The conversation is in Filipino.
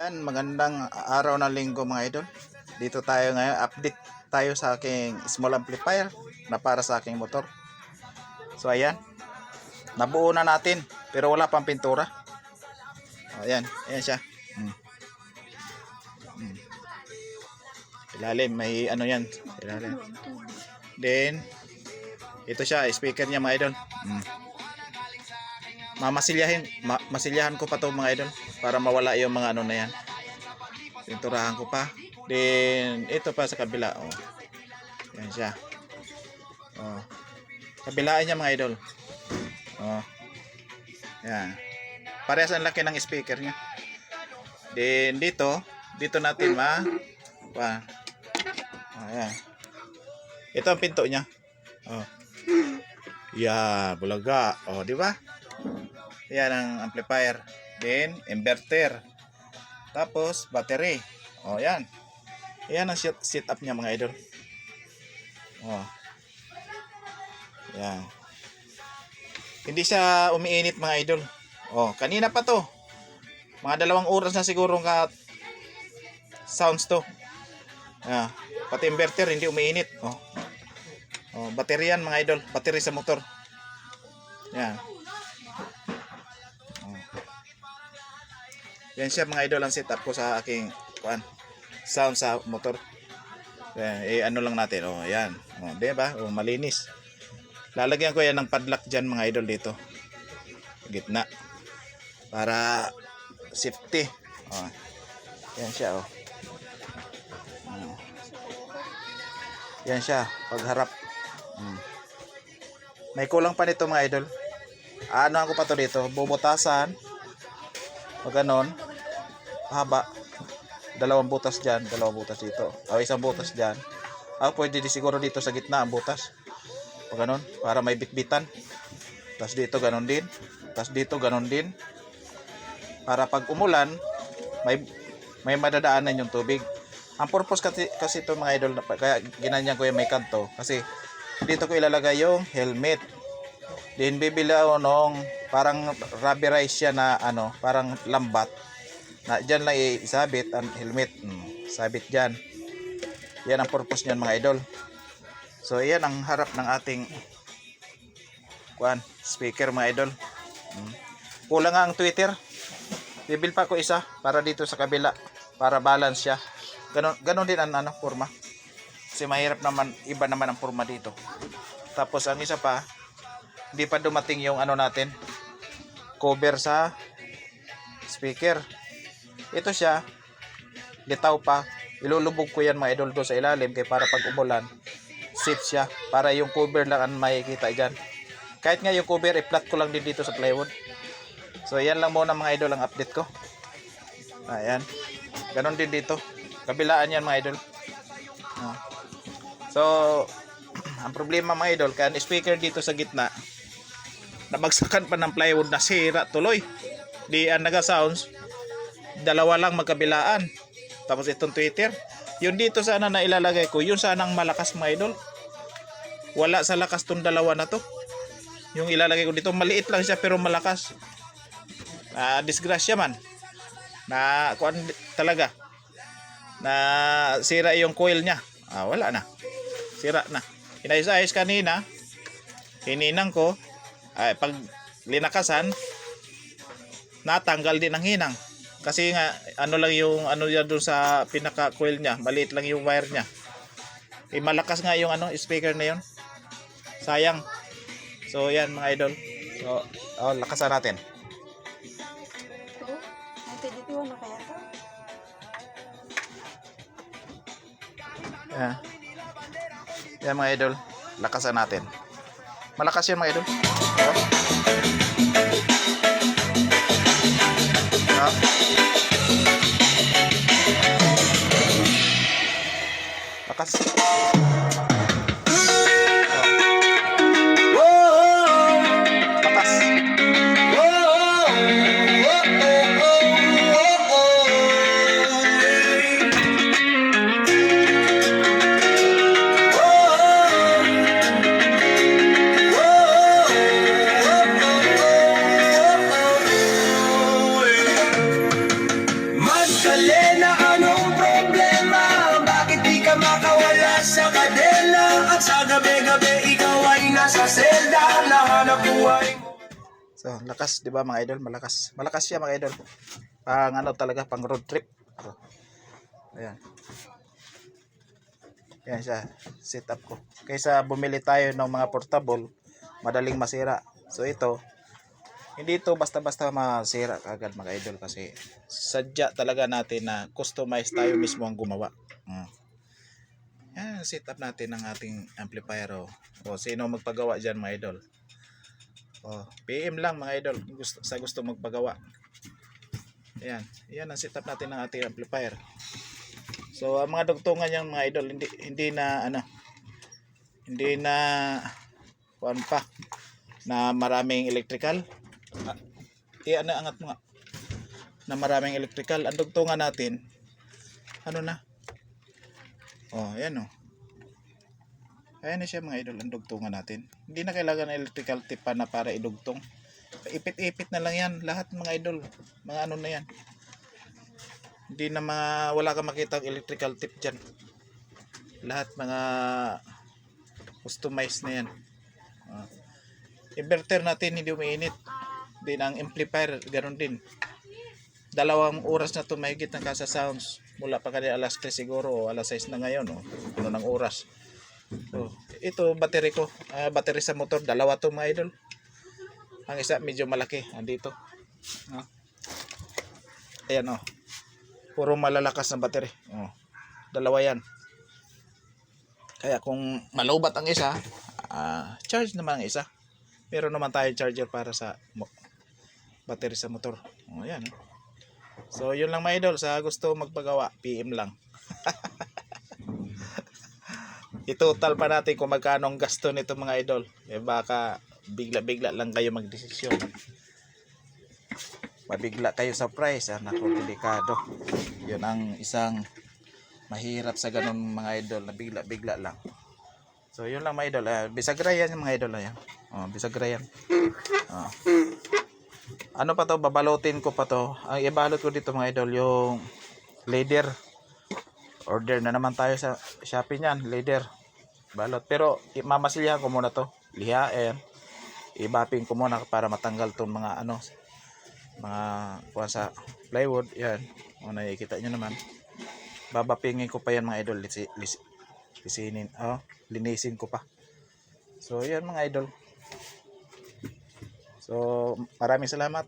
Yan, magandang araw ng linggo mga idol. Dito tayo ngayon, update tayo sa aking small amplifier na para sa aking motor. So ayan, nabuo na natin pero wala pang pintura. Ayan, ayan siya. Ilalim, may ano yan. Ilalim. Then, ito siya, speaker niya mga idol. Masilyahan ko pa to mga idol para mawala yung mga ano na yan. Pinturahan ko pa. Then ito pa sa kabila, oh. Yan siya. Oh. Kabilaan niya mga idol. Oh. Yan. Parehas ang laki ng speaker niya. Then dito natin ayan. Ito ang pinto niya. Oh. Yeah, bulaga. Oh, di ba? Yan ang amplifier. Then inverter. Tapos battery. Oh, yan. Yan ang setup niya mga idol. Oh. Yan. Hindi siya umiinit mga idol. Oh, kanina pa to. Mga 2 oras na siguro ka sounds to. Ah, pati inverter hindi umiinit. Oh. Oh, battery yan mga idol. Battery sa motor. Yan. Yan siya mga idol ang setup ko sa aking sound sa motor. Ayan, ano lang natin. Oh, ayan. Oh, di ba? Oh, malinis. Lalagyan ko yan ng padlock diyan mga idol dito. Gitna. Para safety. Oh. Yan siya oh. Yan siya pagharap. May kulang pa nito mga idol. Ano ako pa to dito? Bubutasan. Pag ganon, haba, 2 butas dyan, 2 butas dito, o 1 butas dyan. Pwede di siguro dito sa gitna ang butas. Pag ganon, para may bitbitan. Tapos dito ganon din. Tapos dito ganon din. Para pag umulan, may madadaanan yung tubig. Ang purpose kasi ito mga idol, kaya ginanyan ko yung may kanto. Kasi dito ko ilalagay yung helmet. Then bibili ako nung parang rubberized siya na ano, parang lambat. Na diyan lang isabit ang helmet. Sabit diyan. Yan ang purpose niyan mga idol. So yan ang harap ng ating speaker mga idol. Kulang nga ang tweeter. Bibil pa ko isa para dito sa kabila para balance siya. Ganon din ang ano, forma. Kasi mahirap naman, iba naman ang forma dito. Tapos ang isa pa, hindi pa dumating yung ano natin, cover sa speaker. Ito siya, litaw pa. Ilulubog ko yan mga idol doon sa ilalim kaya para pag umulan, safe siya. Para yung cover lang ang makikita dyan. Kahit nga yung cover, i-flat ko lang din dito sa plywood. So yan lang muna mga idol ang update ko. Ayan. Ganon din dito. Kabilaan yan mga idol. So ang problema mga idol, kaya speaker dito sa gitna, nabagsakan pa ng plywood na sira tuloy. Di ang naga-sounds, 2 lang magkabilaan. Tapos itong tweeter, yung dito sana na ilalagay ko, yun sana ang malakas mga idol. Wala sa lakas tong 2 na to. Yung ilalagay ko dito, maliit lang siya pero malakas. Disgrasya man. Na talaga. Na sira yung coil niya. Wala na. Sira na. Inayos-ayos kanina. Hininang ko. Pag linakasan, natanggal din ang hinang. Kasi nga, ano lang yung ano yan doon sa pinaka-coil niya. Maliit lang yung wire niya. Malakas nga yung ano, speaker na yun. Sayang. So, yan mga idol. So, lakasan natin. Yan mga idol. Lakasan natin. Malakas yan mga idol. Lakas. Lakas. sa gabi-gabi, ikaw ay nasa selda, nahanap buhay mo. So, lakas, 'di ba mga idol? Malakas. Malakas siya mga idol. Pang ano talaga, pang road trip. So, ayan. Yan siya, setup ko. Kaysa bumili tayo ng mga portable, madaling masira. So ito, hindi ito basta-basta masira kagad mga idol kasi sadya talaga natin na customize tayo mismo ang gumawa. Yan, setup natin ng ating amplifier. O sino magpagawa dyan mga idol? PM lang mga idol sa gusto magpagawa. Ayan, yan ang setup natin ng ating amplifier. So ang mga dugtungan niyang mga idol hindi na kuan pa na maraming electrical. Angat mo nga. Na maraming electrical. Ang dugtungan natin ano na? Ayan Ayan na siya mga idol, ang dugtungan natin. Hindi na kailangan ng electrical tip pa na para idugtong. Ipit-ipit na lang yan. Lahat mga idol, mga ano na yan. Hindi na wala kang makita electrical tip dyan. Lahat mga customized na yan. Inverter natin hindi umiinit. Din ang amplifier, ganoon din. 2 oras na ito mahigit ng kasa sounds. Mula pa kanina alas 3 siguro o alas 6 na ngayon. Ano ng oras. So, ito battery ko. Battery sa motor. 2 to mga idol. Ang isa medyo malaki. Andito. Ayan puro malalakas na battery. 2 yan. Kaya kung malubat ang isa, charge naman ang isa. Meron naman tayo charger para sa battery sa motor. Ayan. So yun lang mga idol, sa gusto magpagawa, PM lang. I-total pa natin kung magkano ang gasto nito mga idol. Baka bigla-bigla lang kayo magdesisyon. Mabigla kayo sa price, naku, delikado. Yun ang isang mahirap sa ganun mga idol, na bigla-bigla lang. So yun lang mga idol. Bisagra yan mga idol. Bisagra yan. Ano pa to, babalotin ko pa to. Ang ibalot ko dito mga idol, yung leather. Order na naman tayo sa Shopee niyan, leather. Balot. Pero mamasilyahan ko muna to. Lihain. Ibaping ko muna para matanggal tong mga mga kuha sa plywood. Yan. Nakikita nyo naman. Babapingin ko pa yan mga idol. Linisin ko pa. So yan mga idol. So maraming salamat.